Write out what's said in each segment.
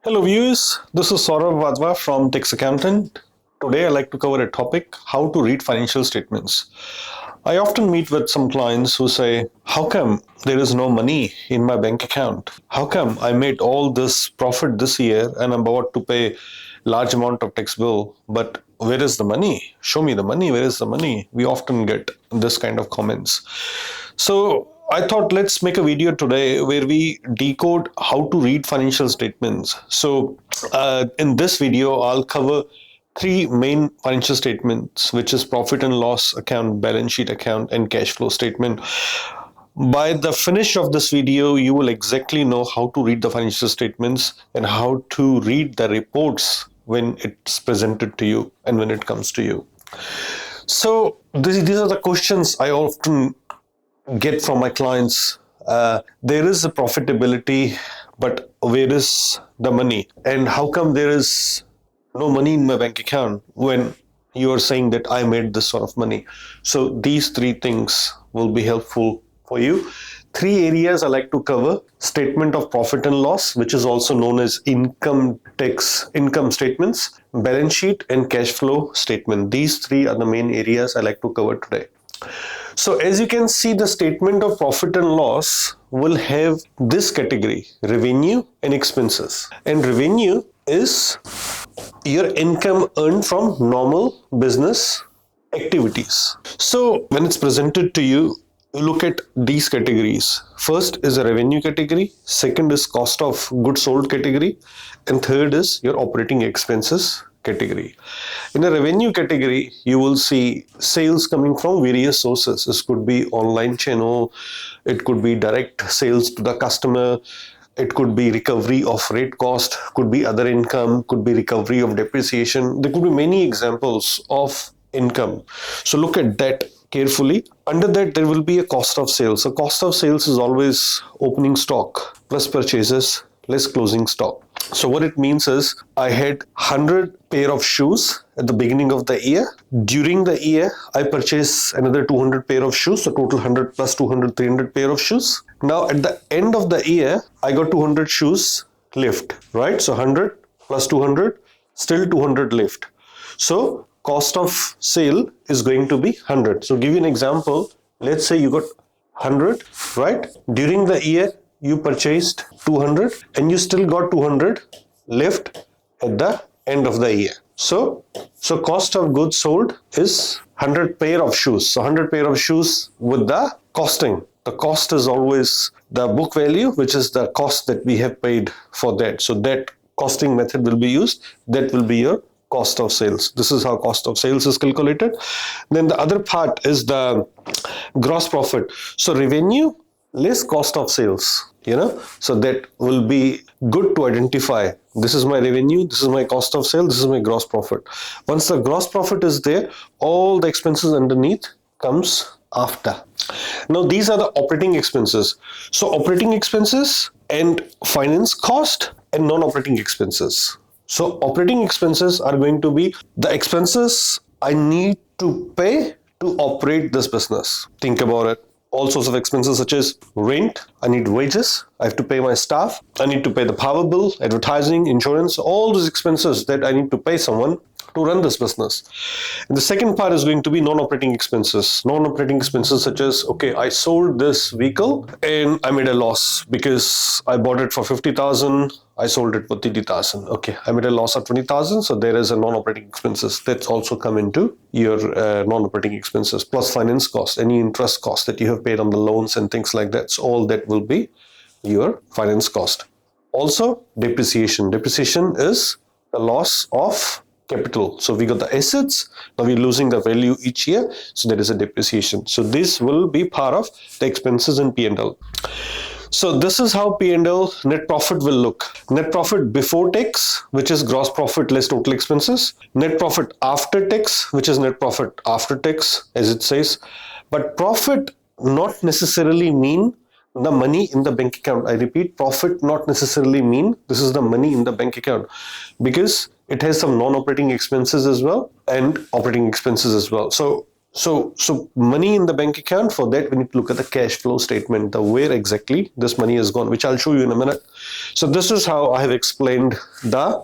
Hello viewers, this is Saurav Wadhwa from Tax Accountant. Today I like to cover a topic, how to read financial statements. I often meet with some clients who say, how come there is no money in my bank account? How come I made all this profit this year and I'm about to pay large amount of tax bill, but where is the money? Show me the money, where is the money? We often get this kind of comments. So I thought let's make a video today where we decode how to read financial statements. So in this video, I'll cover three main financial statements, which is profit and loss account, balance sheet account, and cash flow statement. By the finish of this video, you will exactly know how to read the financial statements and how to read the reports when it's presented to you and when it comes to you. So these are the questions I often get from my clients. There is a profitability, but where is the money? And how come there is no money in my bank account when you are saying that I made this sort of money? So these three things will be helpful for you. Three areas I like to cover: statement of profit and loss, which is also known as income statements, balance sheet, and cash flow statement. These three are the main areas I like to cover today. So as you can see, the statement of profit and loss will have this category: revenue and expenses. And revenue is your income earned from normal business activities. So when it's presented to you, you look at these categories. First is a revenue category, second is cost of goods sold category, and third is your operating expenses category. In a revenue category, you will see sales coming from various sources. This could be online channel, it could be direct sales to the customer, it could be recovery of rate cost, could be other income, could be recovery of depreciation. There could be many examples of income. So look at that carefully. Under that, there will be a cost of sales. So cost of sales is always opening stock plus purchases less closing stock. So what it means is I had 100 pair of shoes at the beginning of the year. During the year, I purchased another 200 pair of shoes. So total 100 plus 200, 300 pair of shoes. Now at the end of the year, I got 200 shoes left, right? So 100 plus 200, still 200 left. So cost of sale is going to be 100. So give you an example. Let's say you got 100, right? During the year, you purchased 200 and you still got 200 left at the end of the year. So cost of goods sold is 100 pair of shoes. So 100 pair of shoes with the costing. The cost is always the book value, which is the cost that we have paid for that. So that costing method will be used. That will be your cost of sales. This is how cost of sales is calculated. Then the other part is the gross profit. So revenue less cost of sales, so that will be good to identify. This is my revenue, this is my cost of sale, this is my gross profit. Once the gross profit is there, all the expenses underneath comes after. Now these are the operating expenses. So operating expenses and finance cost and non-operating expenses. So operating expenses are going to be the expenses I need to pay to operate this business. Think about it. All sorts of expenses such as rent, I need wages, I have to pay my staff, I need to pay the power bill, advertising, insurance, all those expenses that I need to pay someone to run this business. And the second part is going to be non-operating expenses. Non-operating expenses such as, okay, I sold this vehicle and I made a loss because I bought it for 50,000, I sold it for 30,000. Okay, I made a loss of 20,000, so there is a non-operating expenses that's also come into your non-operating expenses, plus finance cost, any interest cost that you have paid on the loans and things like that. So all that will be your finance cost. Also, depreciation. Depreciation is the loss of capital. So we got the assets, now we're losing the value each year, so there is a depreciation. So this will be part of the expenses in P&L. So this is how P&L net profit will look. Net profit before tax, which is gross profit less total expenses. Net profit after tax, which is net profit after tax, as it says. But profit not necessarily mean the money in the bank account. I repeat, profit not necessarily mean this is the money in the bank account, because it has some non-operating expenses as well and operating expenses as well. So So money in the bank account, for that we need to look at the cash flow statement, the where exactly this money has gone, which I'll show you in a minute. So this is how I have explained the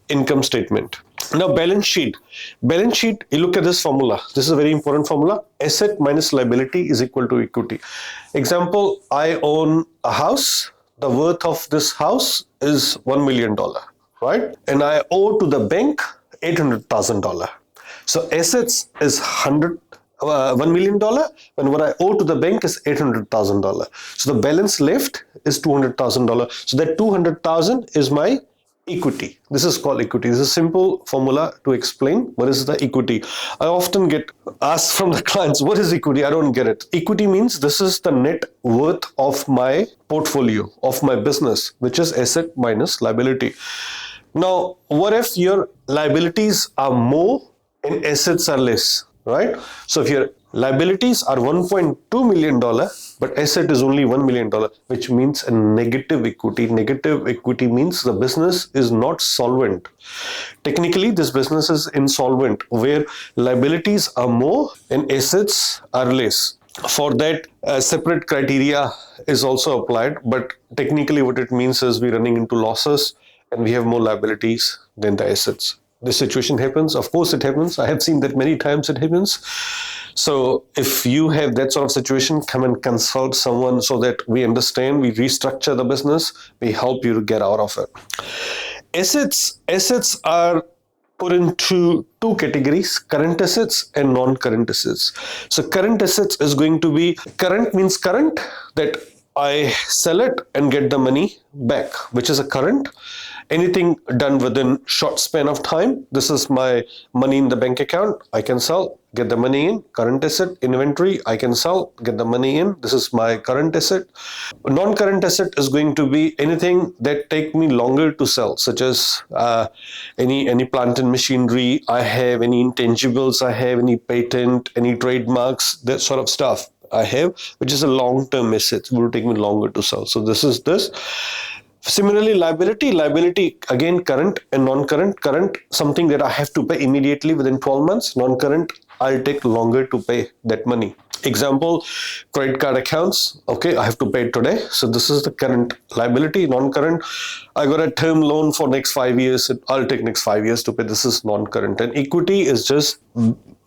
income statement. Now balance sheet. Balance sheet, you look at this formula. This is a very important formula. Asset minus liability is equal to equity. Example, I own a house. The worth of this house is $1 million, right? And I owe to the bank $800,000. So assets is $1 million, and what I owe to the bank is $800,000. So the balance left is $200,000. So that 200,000 is my equity. This is called equity. This is a simple formula to explain what is the equity. I often get asked from the clients, what is equity? I don't get it. Equity means this is the net worth of my portfolio, of my business, which is asset minus liability. Now, what if your liabilities are more and assets are less, right? So if your liabilities are $1.2 million, but asset is only $1 million, which means a negative equity. Negative equity means the business is not solvent. Technically, this business is insolvent, where liabilities are more and assets are less. For that, a separate criteria is also applied, but technically what it means is we're running into losses and we have more liabilities than the assets. This situation happens. Of course, it happens. I have seen that many times it happens. So if you have that sort of situation, come and consult someone so that we understand, we restructure the business, we help you to get out of it. Assets are put into two categories: current assets and non-current assets. So current assets is going to be, current means current, that I sell it and get the money back, which is a current. Anything done within short span of time, this is my money in the bank account, I can sell, get the money in. Current asset, inventory, I can sell, get the money in, this is my current asset. Non-current asset is going to be anything that take me longer to sell, such as any plant and machinery I have, any intangibles I have, any patent, any trademarks, that sort of stuff I have, which is a long-term asset, it will take me longer to sell. So this is this. Similarly, liability again, current and non-current. Current, something that I have to pay immediately within 12 months. Non-current, I'll take longer to pay that money. Example, credit card accounts. Okay, I have to pay it today. So this is the current liability. Non-current, I got a term loan for next 5 years. I'll take next 5 years to pay. This is non-current. And equity is just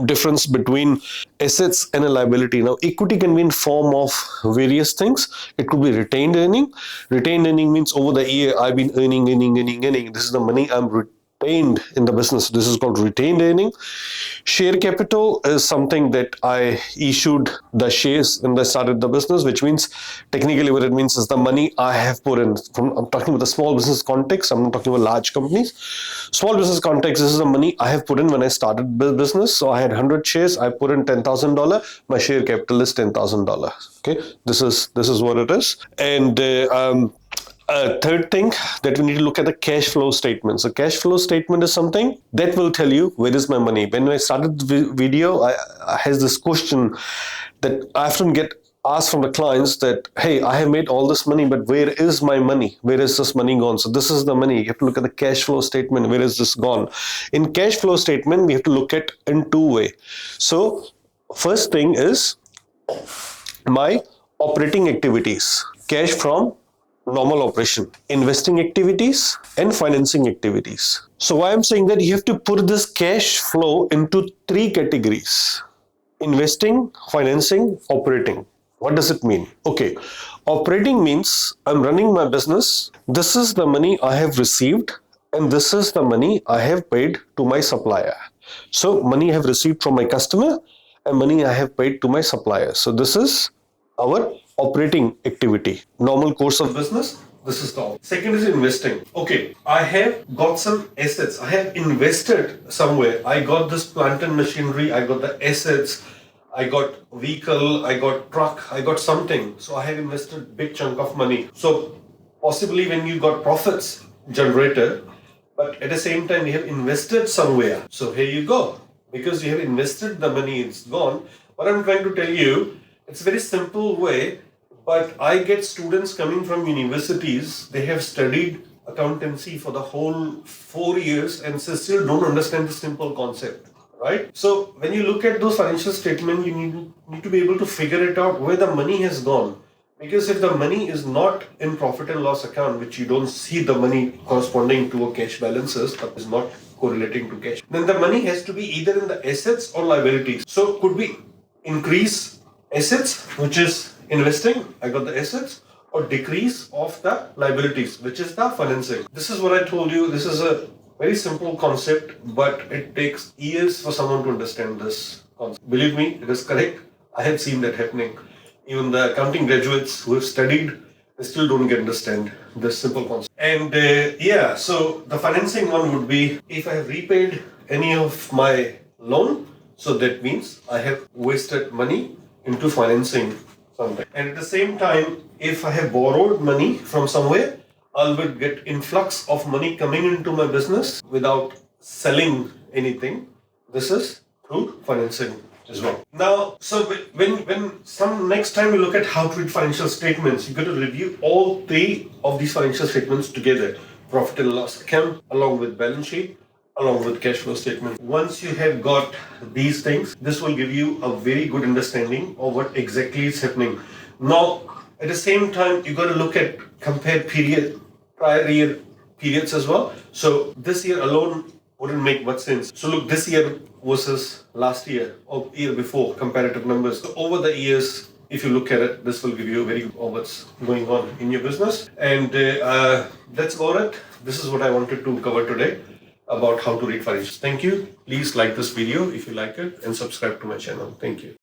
difference between assets and a liability. Now, equity can be in form of various things. It could be retained earning. Retained earning means over the year I've been earning. This is the money I'm retained in the business. This is called retained earning. Share capital is something that I issued the shares when I started the business, which means technically what it means is the money I have put in. I'm talking about the small business context. I'm not talking about large companies. Small business context, this is the money I have put in when I started business. So I had 100 shares. I put in $10,000. My share capital is $10,000. Okay, this is what it is. And third thing that we need to look at the cash flow statement. So cash flow statement is something that will tell you where is my money. When I started the video, I has this question that I often get asked from the clients that, hey, I have made all this money, but where is my money? Where is this money gone? So this is the money. You have to look at the cash flow statement. Where is this gone? In cash flow statement, we have to look at in two ways. So first thing is my operating activities, cash from normal operation, investing activities, and financing activities. So why I'm saying that you have to put this cash flow into three categories: investing, financing, operating. What does it mean? Okay, operating means I'm running my business. This is the money I have received, and this is the money I have paid to my supplier. So money I have received from my customer and money I have paid to my supplier. So this is our operating activity, normal course of business. This is the all. Second is investing. Okay, I have got some assets. I have invested somewhere. I got this plant and machinery. I got the assets. I got vehicle. I got truck. I got something. So I have invested big chunk of money. So possibly when you got profits generated, but at the same time you have invested somewhere. So here you go. Because you have invested the money, it's gone. What I'm trying to tell you, it's a very simple way, but I get students coming from universities, they have studied accountancy for the whole 4 years and still don't understand the simple concept. right? So when you look at those financial statements, you need to be able to figure it out where the money has gone. Because if the money is not in profit and loss account, which you don't see the money corresponding to a cash balances, that is not correlating to cash, then the money has to be either in the assets or liabilities. So could we increase assets, which is investing, I got the assets, or decrease of the liabilities, which is the financing. This is what I told you. This is a very simple concept, but it takes years for someone to understand this concept. Believe me, it is correct. I have seen that happening. Even the accounting graduates who have studied, they still don't get understand this simple concept. And yeah, so the financing one would be if I have repaid any of my loan, so that means I have wasted money into financing something. And at the same time, if I have borrowed money from somewhere, I will get influx of money coming into my business without selling anything. This is through financing as well. Now, so when some next time you look at how to read financial statements, you got to review all three of these financial statements together: profit and loss account, along with balance sheet, along with cash flow statement. Once you have got these things, this will give you a very good understanding of what exactly is happening. Now, at the same time, you got to look at compare prior year periods as well. So this year alone wouldn't make much sense. So look, this year versus last year or year before, comparative numbers. So over the years, if you look at it, this will give you a very good of what's going on in your business. And that's about it. This is what I wanted to cover today about how to read financials. Thank you. Please like this video if you like it and subscribe to my channel. Thank you.